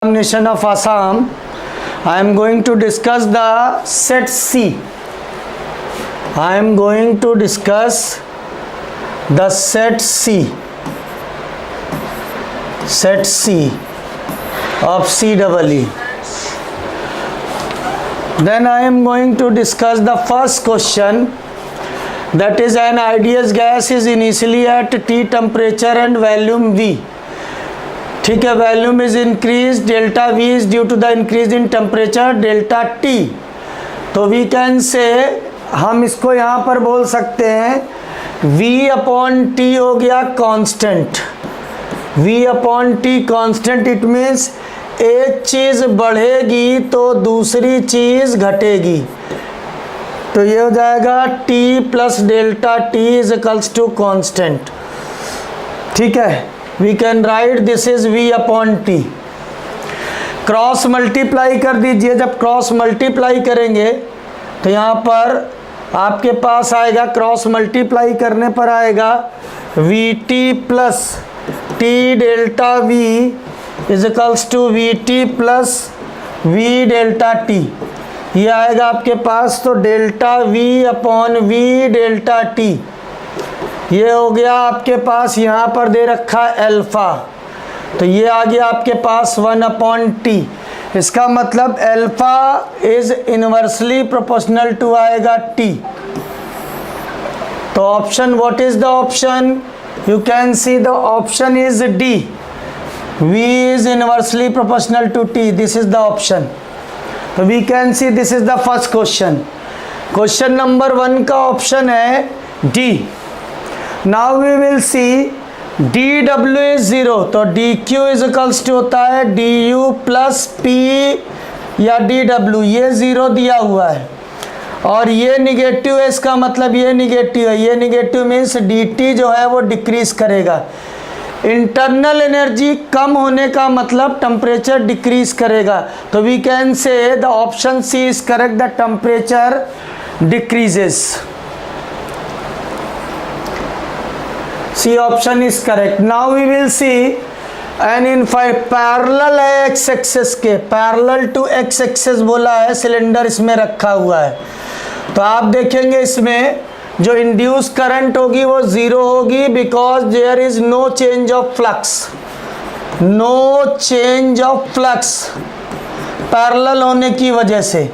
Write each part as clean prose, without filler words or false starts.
Examination of Assam, I am going to discuss the set C. I am going to discuss the set C of CEE. Then I am going to discuss the first question, that is, an ideal gas is initially at T temperature and volume V. ठीक है, volume is increase, delta V is due to the increase in temperature delta T. तो we can say, हम इसको यहाँ पर बोल सकते हैं V अपॉन टी हो गया constant. V upon T constant, it means एक चीज़ बढ़ेगी तो दूसरी चीज़ घटेगी. तो ये हो जाएगा T plus delta T is equals to constant. ठीक है, we can write this is V upon T. Cross multiply कर दीजिए. जब क्रॉस मल्टीप्लाई करेंगे तो यहाँ पर आपके पास आएगा, क्रॉस मल्टीप्लाई करने पर आएगा V T plus T delta V is equals to V T plus V delta T. ये आएगा आपके पास. तो delta V upon V delta T, ये हो गया आपके पास. यहाँ पर दे रखा है अल्फा, तो ये आ गया आपके पास 1 अपॉन टी. इसका मतलब alpha is inversely proportional to आएगा टी. तो option, what is the option? You can see the option is D. V is inversely proportional to T. This is the option. तो we can see this is the first question. Question number 1 का option है D. Now we will see dW is 0, तो dQ is equals to होता है du plus P या dW. ये 0 दिया हुआ है और ये निगेटिव है, इसका मतलब ये निगेटिव है. ये निगेटिव मीन्स dt जो है वो डिक्रीज करेगा. इंटरनल एनर्जी कम होने का मतलब टेम्परेचर डिक्रीज करेगा. तो we can say the option C is correct, the temperature decreases. C option is correct. Now we will see and in parallel है x एक्सेस के, पैरेलल टू x एक्सेस बोला है, cylinder इसमें रखा हुआ है. तो आप देखेंगे इसमें जो इंड्यूस करंट होगी वो 0 होगी, because there is no change of flux. No change of flux parallel होने की वजह से,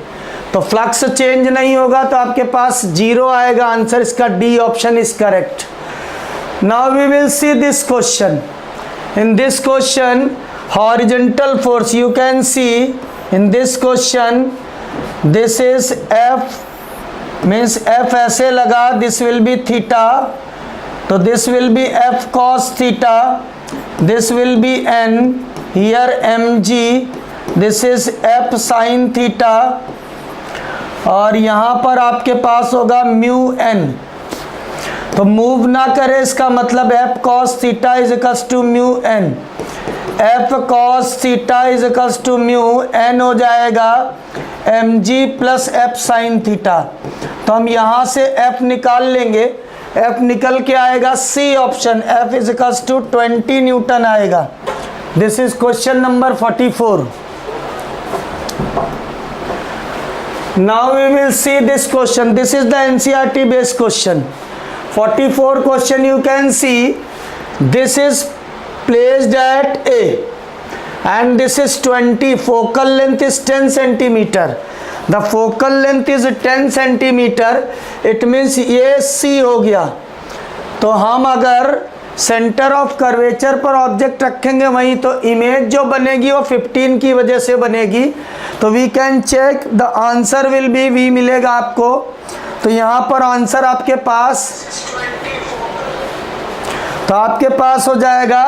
तो फ्लक्स चेंज नहीं होगा, तो आपके पास 0 आएगा. आंसर इसका D option is correct. Now we will see this question. In this question, horizontal force, you can see in this question, this is F, means F ऐसे लगा, this will be theta, तो this will be F cos theta, this will be N, here mg, this is F sin theta, और यहाँ पर आपके पास होगा mu n. तो move ना करे, इसका मतलब F cos theta is equals to mu N. F cos theta is equals to mu N हो जाएगा M G plus F sine theta. तो हम यहाँ से एफ निकाल लेंगे. एफ निकल के आएगा C option, F is equals to 20 newton आएगा. This is question number 44. Now we will see this question. This is the NCERT based question. 44 question, you can see this is placed at A and this is 20. focal length is 10 centimeter. The focal length is 10 centimeter. It means ये C हो गया. तो हम अगर centre of curvature पर object रखेंगे वहीं, तो इमेज जो बनेगी वो 15 की वजह से बनेगी. तो we can check the answer will be, V मिलेगा आपको. तो यहाँ पर आंसर आपके पास, तो आपके पास हो जाएगा,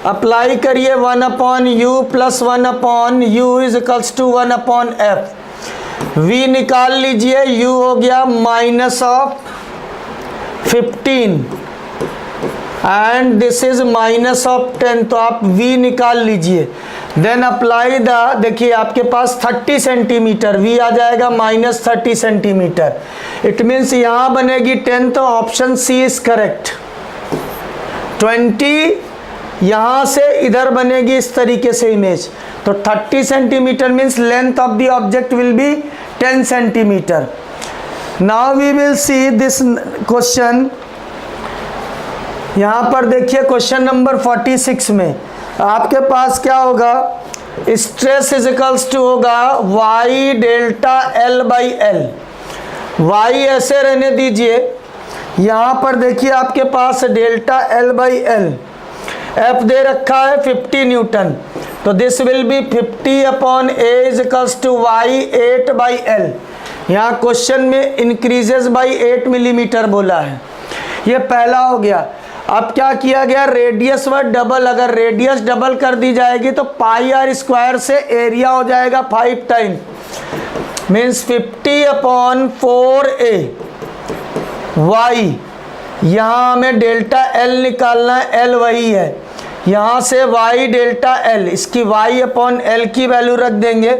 अप्लाई करिए 1 upon U plus 1 upon U is equals to 1 upon F. V निकाल लीजिए, U हो गया minus of 15 and this is minus of 10. तो आप V निकाल लीजिए. देन अप्लाई द, देखिए आपके पास 30 सेंटीमीटर, V आ जाएगा माइनस 30 सेंटीमीटर. इट मीन्स यहाँ बनेगी 10, तो ऑप्शन सी इज करेक्ट. 20 यहाँ से इधर बनेगी इस तरीके से इमेज, तो 30 centimetre means length of the object will be 10 centimetre. Now we will see this question. यहाँ पर देखिए क्वेश्चन नंबर 46 में आपके पास क्या होगा, स्ट्रेस इज इक्वल्स टू होगा Y delta L by L. Y ऐसे रहने दीजिए, यहाँ पर देखिए आपके पास delta L by L, F दे रखा है 50 न्यूटन, तो this will be 50 upon A is equals to Y 8 by L. यहाँ क्वेश्चन में इंक्रीजेस बाई 8 मिलीमीटर बोला है, ये पहला हो गया। अब क्या किया गया, रेडियस व डबल, अगर रेडियस डबल कर दी जाएगी तो पाई आर स्क्वायर से एरिया हो जाएगा 5 time, means 50 upon 4a Y. यहाँ हमें डेल्टा एल निकालना है, एल वही है, यहाँ से वाई डेल्टा एल, इसकी वाई अपॉन एल की वैल्यू रख देंगे,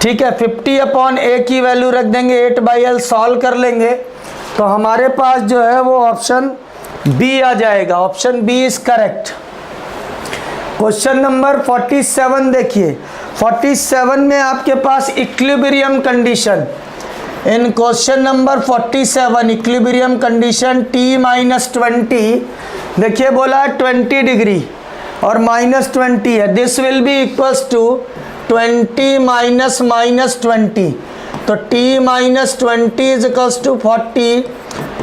ठीक है। 50 अपॉन ए की वैल्यू रख देंगे, 8 बाई एल सॉल्व कर लेंगे तो हमारे पास जो है वो ऑप्शन बी आ जाएगा। Option B is correct. Question number 47 देखिए, 47 में आपके पास equilibrium condition. In question number 47 equilibrium condition T-20, देखिए बोला है 20 डिग्री और -20 है, this will be equals to 20 minus -20, तो T-20 is equals to 40,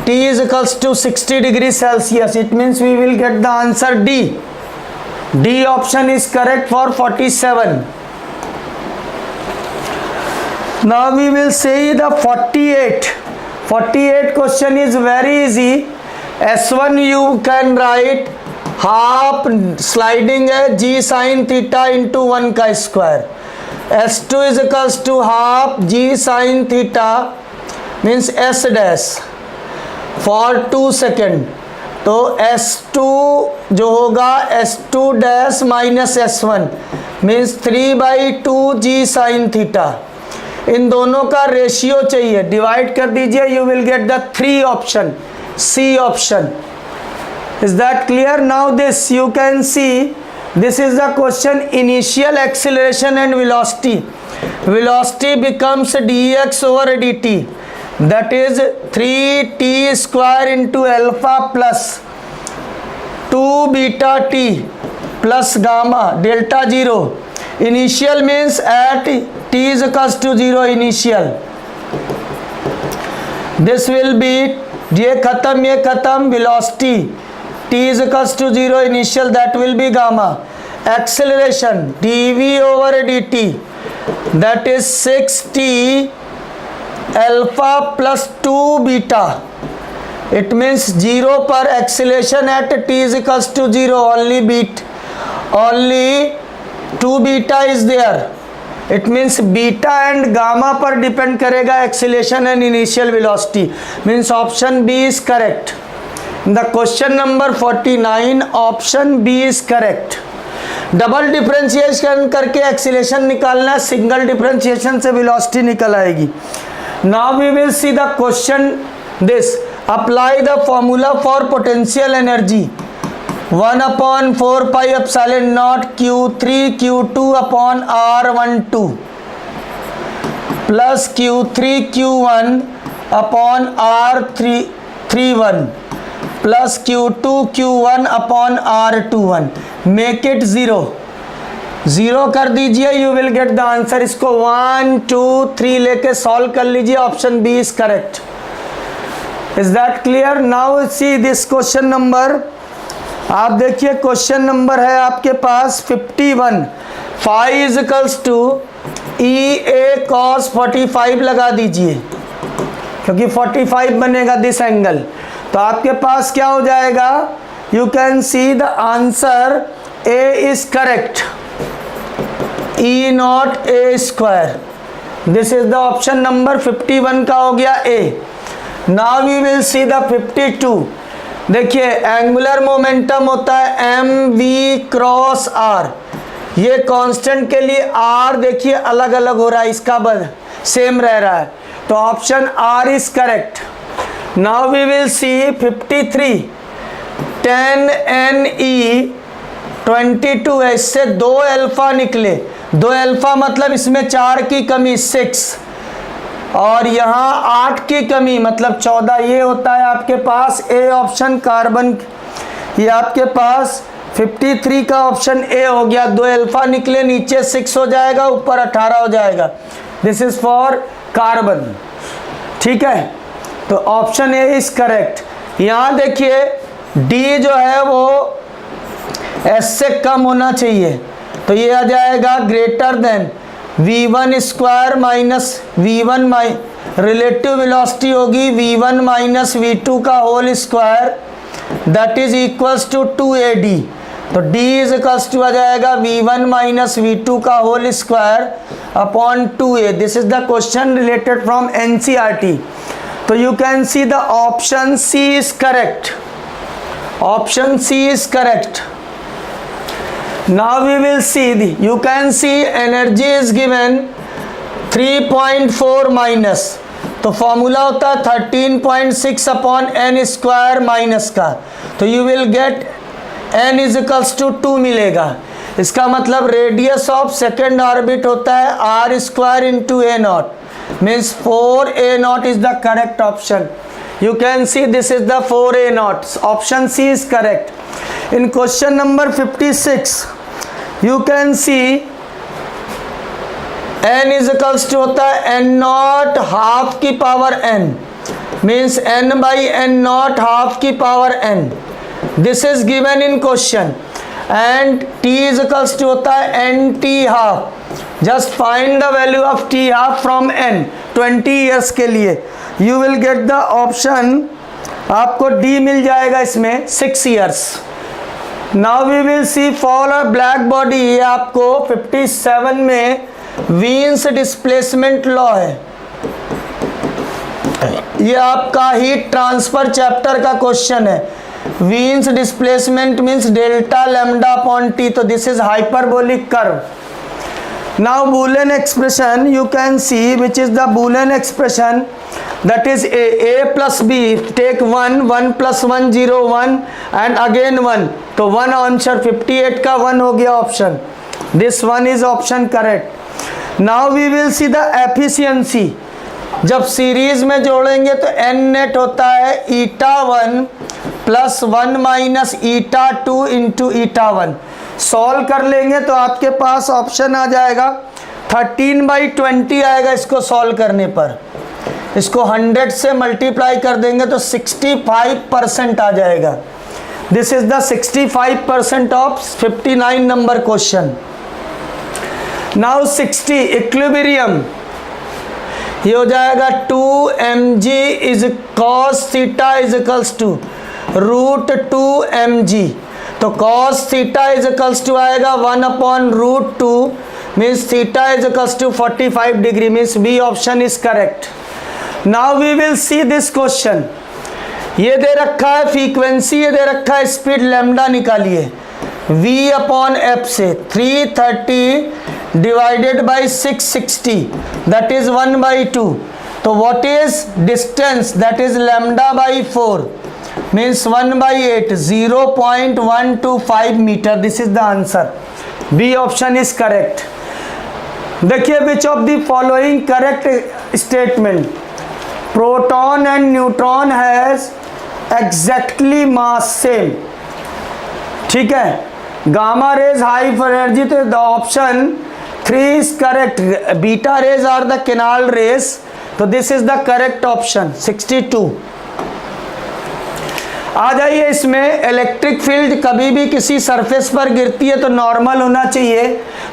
T is equals to 60 degrees Celsius. It means we will get the answer D. D option is correct for 47. Now we will see the 48. 48 question is very easy. S1 you can write half sliding है G sin theta into 1 का square. S2 is equals to half G sin theta means S dash for 2 second, तो S2 जो होगा S2 dash minus S1 means 3/2 G sine theta. इन दोनों का ratio चाहिए, divide कर दीजिए, you will get the 3 option, C option. Is that clear? Now this you can see, this is the question, initial acceleration and velocity. Velocity becomes dx over dt, that is 3t square into alpha plus 2 beta t plus gamma delta 0. Initial means at t is equals to 0 initial. This will be ये खत्म velocity t is equals to 0 initial, that will be gamma. Acceleration dv over dt, that is 6t alpha plus 2 beta. It means 0 पर acceleration at T is equals to 0, only 2 beta is there. It means beta and gamma पर depend करेगा acceleration and initial velocity, means option B is correct. The question number 49 option B is correct. Double differentiation करके acceleration निकालना है, single differentiation से velocity निकल आएगी। Now we will see the question this, apply the formula for potential energy 1 upon 4 pi epsilon naught Q3 Q2 upon R12 plus Q3 Q1 upon R31 plus Q2 Q1 upon R21, make it 0 कर दीजिए, you will get the answer. इसको 1 2 3 लेके solve कर लीजिए, option B is correct. Is that clear? Now see this question number, आप देखिए question number है आपके पास 51, phi is equals to EA cos 45 लगा दीजिए, क्योंकि 45 बनेगा दिस एंगल, तो आपके पास क्या हो जाएगा, you can see the answer A is correct, E not A square. This is the option number 51 का हो गया A। Now we will see the 52। देखिए एंगुलर मोमेंटम होता है mv क्रॉस r, ये कांस्टेंट के लिए r देखिए अलग अलग हो रहा है, इसका बद सेम रह रहा है, तो option R is correct. Now we will see 53, 10 NE 22 है, इससे 2 अल्फा निकले, 2 अल्फा मतलब इसमें 4 की कमी 6, और यहाँ 8 की कमी मतलब 14। ये होता है आपके पास ए ऑप्शन कार्बन। ये आपके पास 53 का ऑप्शन ए हो गया। 2 अल्फा निकले, नीचे 6 हो जाएगा, ऊपर 18 हो जाएगा। This is for carbon. ठीक है, तो ऑप्शन ए इज करेक्ट। यहाँ देखिए डी जो है वो एस से कम होना चाहिए, तो ये आ जाएगा greater than v1 square minus v1 relative velocity होगी v1 माइनस v2 का whole square, that is equals to 2ad। तो d इज इक्वल्स टू आ जाएगा v1 माइनस v2 का whole square upon 2a। This is the question related from NCERT। तो you can see the option C is correct. Option C is correct. Now we will see you can see energy is given 3.4 minus, तो formula होता है 13.6 upon n square minus का, तो you will get n is equals to 2 मिलेगा। इसका मतलब radius of second orbit होता है r square into a not, means 4a0 is the correct option. You can see this is the 4a0. Option C is correct. In question number 56, you can see n is equals to होता है n not half की power n, means n by n not half की power n. This is given in question. And t is equals to होता है nt half. Just find the value of t half from n 20 years के लिए। You will get the option, आपको D मिल जाएगा इसमें 6 years। Now we will see for a black body। ये आपको 57 में वीन्स डिस्प्लेसमेंट लॉ है। ये आपका हीट ट्रांसफर चैप्टर का क्वेश्चन है। Wien's displacement means delta lambda upon T, तो this is hyperbolic curve. Now Boolean expression you can see, which is the Boolean expression, that is a plus b, take 1 plus 1 0 1 and again 1, तो 1 answer 58 का 1 हो गया option. This one is option correct। Now we will see the efficiency। जब series में जोड़ेंगे तो n net होता है ईटा 1 plus 1 minus eta 2 into eta 1। Solve कर लेंगे तो आपके पास ऑप्शन आ जाएगा 13/20 आएगा। इसको सॉल्व करने पर इसको 100 से मल्टीप्लाई कर देंगे तो 65% आ जाएगा। This is the 65% of 59 number question. Now 60 equilibrium, ये हो जाएगा 2mg is cos theta is equals to √2mg। तो cos theta is equals to आएगा 1 upon √2, means theta is equals to 45 degree, means B option is correct. Now we will see this question. ये दे रखा है frequency, ये दे रखा है स्पीड, लैम्डा निकालिए v अपॉन एफ से 330 डिवाइडेड बाई 660, दैट इज 1/2। तो what is distance, that is lambda by 4, means 1/8, 0.125 metre. This is the answer. B option is correct. देखिए which of the following correct statement, proton and neutron has exactly mass same. ठीक है, gamma rays high for energy, तो the option 3 is correct. Beta rays are the canal rays, तो this is the correct option 62। आ जाइए इसमें, electric field कभी भी किसी सरफेस पर गिरती है तो नॉर्मल होना चाहिए,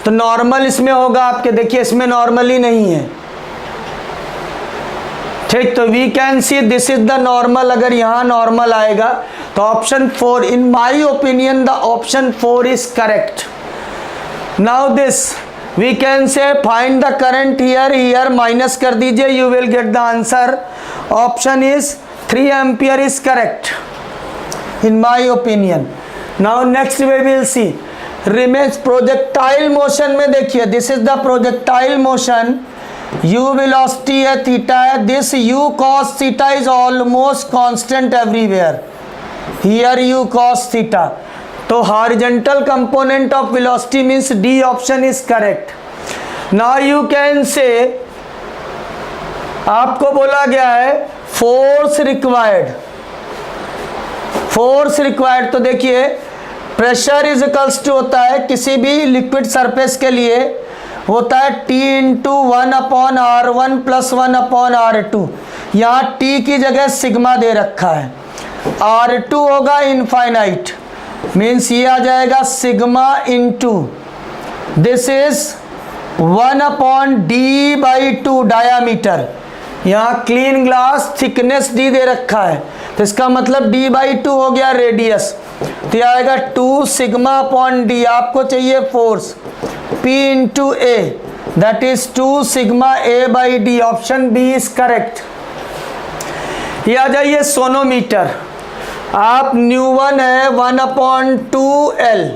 तो नॉर्मल इसमें होगा आपके, देखिए इसमें नॉर्मल ही नहीं है। ठीक, तो we can see this is the normal. अगर यहाँ नॉर्मल आएगा तो option 4, in my opinion the option 4 is correct. Now this we can say find the current here, here minus कर दीजिए, you will get the answer. Option is 3 ampere is correct in my opinion। now next we will see remains projectile motion में देखिए, this is the projectile motion, u velocity है, theta है, this u cos theta is almost constant everywhere, here u cos theta। तो horizontal component of velocity means D option is correct। Now you can say, आपको बोला गया है force required, force required, तो देखिए pressure is equals to होता है किसी भी लिक्विड सरफेस के लिए होता है T into 1/R1 plus 1/R2। यहाँ T की जगह सिग्मा दे रखा है, R2 होगा इनफाइनाइट, मीन्स ये आ जाएगा sigma into this is 1/D/2 diameter. यहाँ क्लीन ग्लास थिकनेस D दे रखा है, तो इसका मतलब D/2 हो गया रेडियस, तो यह आएगा 2 सिग्मा अपॉन D। आपको चाहिए force P into A, that is 2 sigma A/D। Option B is correct. ये आ जाइए सोनोमीटर, आप न्यू1 है 1/2L,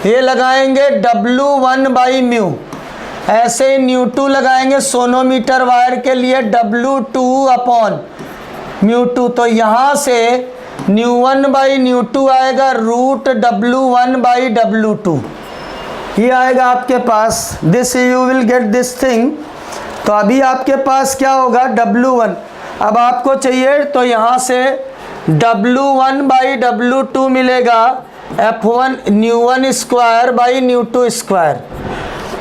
ये लगाएंगे W1/μ, ऐसे ही न्यू2 लगाएंगे सोनोमीटर वायर के लिए W2/μ2, तो यहाँ से न्यू1/न्यू2 आएगा √W1/W2, ये आएगा आपके पास, this you will get this thing. तो अभी आपके पास क्या होगा W1, अब आपको चाहिए तो यहाँ से W1/W2 मिलेगा F1 न्यू1 स्क्वायर बाई न्यू2 स्क्वायर।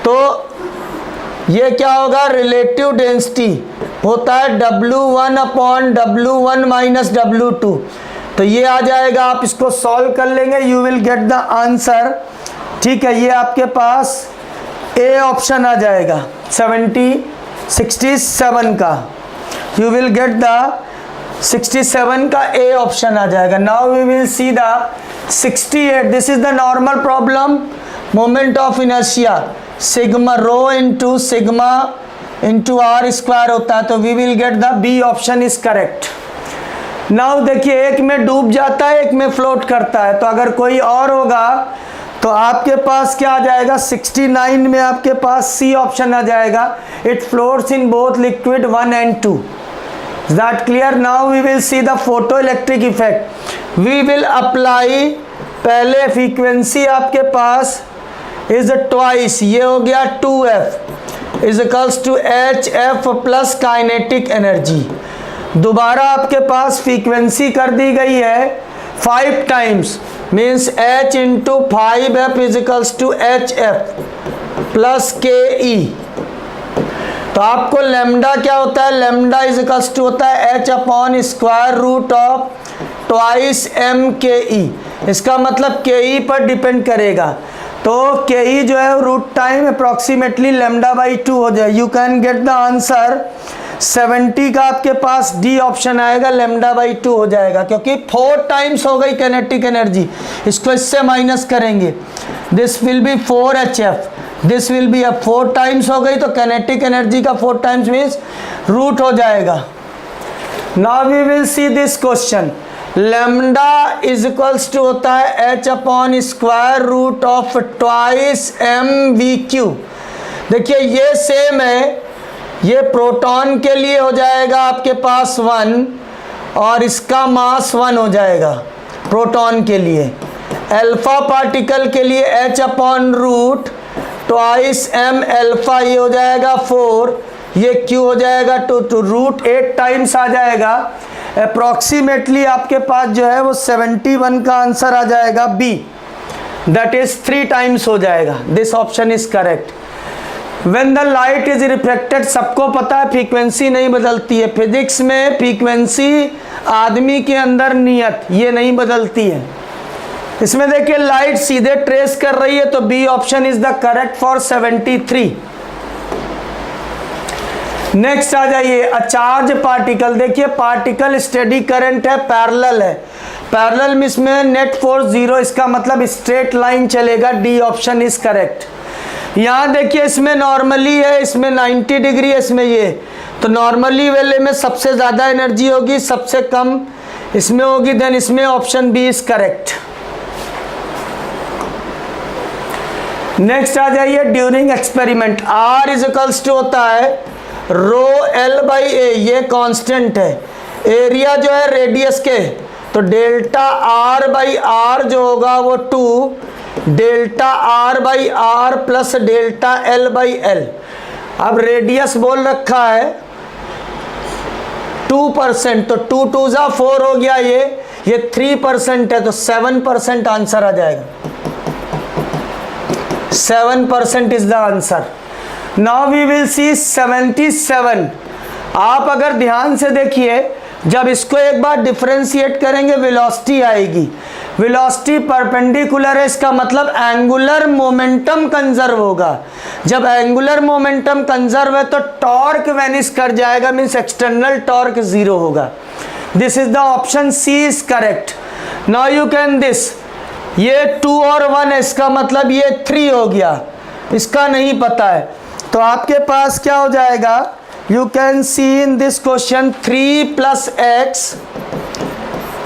तो ये क्या होगा, रिलेटिव डेंसिटी होता है W1/W1 माइनस W2, तो ये आ जाएगा। आप इसको सॉल्व कर लेंगे, you will get the answer. ठीक है, ये आपके पास ए ऑप्शन आ जाएगा 67 का, यू विल गेट द 67 का ए ऑप्शन आ जाएगा। Now we will see the 68, this is the normal problem, moment of inertia sigma rho into sigma into R square होता है, तो we will get the B option is correct. Now देखिए, एक में डूब जाता है, एक में फ्लोट करता है, तो अगर कोई और होगा तो आपके पास क्या आ जाएगा, 69 में आपके पास सी ऑप्शन आ जाएगा, it floats in both liquid 1 and 2। Is that clear? Now we will see the photo electric effect. We will apply, पहले फ्रीक्वेंसी आपके पास इज ट्वाइस, ये हो गया 2F is equals to HF plus kinetic energy. दोबारा आपके पास frequency कर दी गई है 5 times, means H into 5F is equals to HF plus KE। तो आपको लेमडा क्या होता है, लेमडा इज इक्वल्स टू होता है H upon square root of twice MKE। इसका मतलब KE पर डिपेंड करेगा, तो KE जो है रूट टाइम अप्रॉक्सीमेटली λ/2 हो जाए। You can get the answer 70 का आपके पास डी ऑप्शन आएगा, λ/2 हो जाएगा, क्योंकि 4 टाइम्स हो गई कैनेटिक एनर्जी, इसको इससे माइनस करेंगे, this will B 4HF, this will B 4 times हो गई, तो कैनेटिक एनर्जी का 4 टाइम्स मीन्स रूट हो जाएगा। Now we will see this question, lambda is equals to होता है H upon square root of twice MVQ। देखिए ये सेम है, ये प्रोटॉन के लिए हो जाएगा आपके पास 1 और इसका मास 1 हो जाएगा प्रोटॉन के लिए। अल्फा पार्टिकल के लिए H upon root twice M alpha, ये हो जाएगा 4, ये Q हो जाएगा 2, तो रूट 8 टाइम्स आ जाएगा। अप्रॉक्सीमेटली आपके पास जो है वो 71 का आंसर आ जाएगा बी, दैट इज 3 टाइम्स हो जाएगा। This option is correct. When the light is reflected, सबको पता है फ्रीक्वेंसी नहीं बदलती है, फिजिक्स में फ्रीक्वेंसी आदमी के अंदर नियत ये नहीं बदलती है। इसमें देखिए लाइट सीधे ट्रेस कर रही है, तो B option is the correct for 73। Next आ जाइए, अ चार्ज पार्टिकल। देखिए पार्टिकल स्टेडी करंट है, पैरेलल है, पैरेलल में इसमें नेट फोर्स 0, इसका मतलब स्ट्रेट लाइन चलेगा, डी ऑप्शन इज करेक्ट। यहाँ देखिए इसमें नॉर्मली है, इसमें 90 डिग्री है, इसमें ये, तो नॉर्मली वाले में सबसे ज़्यादा एनर्जी होगी, सबसे कम इसमें होगी, देन इसमें option B is correct. Next आ जाइए, during experiment R is equals to होता है रो L/A, ये कांस्टेंट है, एरिया जो है रेडियस के, तो डेल्टा R/R जो होगा वो 2 delta R by R plus delta L by L. अब रेडियस बोल रखा है 2%, तो 2 2 जा 4 हो गया, ये 3% है, तो 7% आंसर आ जाएगा। 7% is the answer. Now we will see 77। आप अगर ध्यान से देखिए, जब इसको एक बार डिफरेंशिएट करेंगे वेलोसिटी आएगी। वेलोसिटी परपेंडिकुलर है, इसका मतलब एंगुलर मोमेंटम कंजर्व होगा। जब एंगुलर मोमेंटम कंजर्व है तो टॉर्क वेनिश कर जाएगा, मीन्स एक्सटर्नल टॉर्क 0 होगा। This is the option C is correct. Now you can this, ये 2 और 1 है, इसका मतलब ये 3 हो गया, इसका नहीं पता है, तो आपके पास क्या हो जाएगा, you can C in this question 3 plus x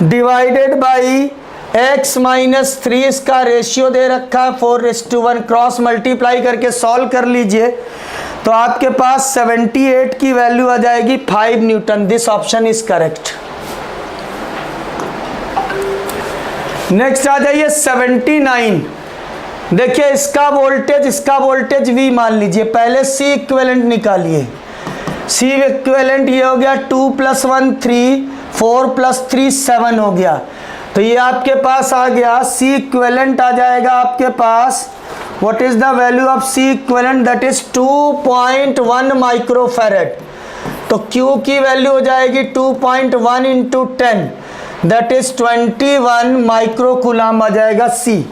divided by x minus 3, इसका रेशियो दे रखा है 4:1, क्रॉस मल्टीप्लाई करके सॉल्व कर लीजिए, तो आपके पास 78 की वैल्यू आ जाएगी 5 newton. This option is correct. Next आ जाइए 79। देखिए इसका वोल्टेज V मान लीजिए। पहले C इक्विवेलेंट निकालिए। C इक्विवेलेंट ये हो गया 2 + 1 3, 4 + 3 7 हो गया, तो ये आपके पास आ गया। C इक्विवेलेंट आ जाएगा आपके पास, what is the value of C equivalent, that is 2.1 microfarad. तो Q की वैल्यू हो जाएगी 2.1 × 10, दैट इज 21 माइक्रोकूलम आ जाएगा C।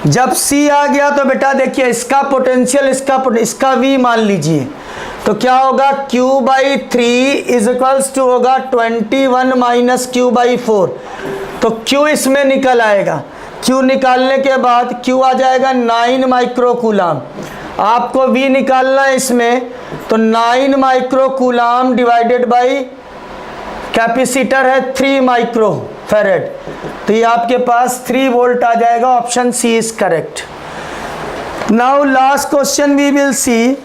जब C आ गया तो बेटा देखिए इसका पोटेंशियल, इसका V मान लीजिए, तो क्या होगा, Q/3 इज इक्वल्स टू होगा 21 - Q/4, तो Q इसमें निकल आएगा। Q निकालने के बाद Q आ जाएगा 9 माइक्रोकूलम। आपको V निकालना है इसमें, तो 9 माइक्रोकूलम डिवाइडेड बाई कैपेसिटर है 3 माइक्रोफैरेड, तो ये आपके पास 3 वोल्ट आ जाएगा। Option C is correct. Now last question we will see.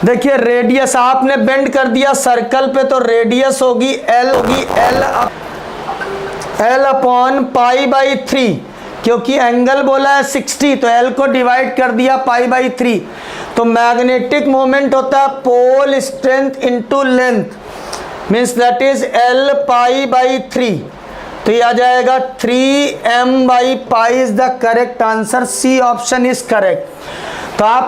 देखिए रेडियस आपने बेंड कर दिया सर्कल पे, तो रेडियस होगी L अपॉन π/3, क्योंकि एंगल बोला है 60, तो L को डिवाइड कर दिया π/3। तो मैग्नेटिक मोमेंट होता है pole strength into length, means that is L π/3, तो ये आ जाएगा 3m/π is the correct answer. C option is correct. तो आपने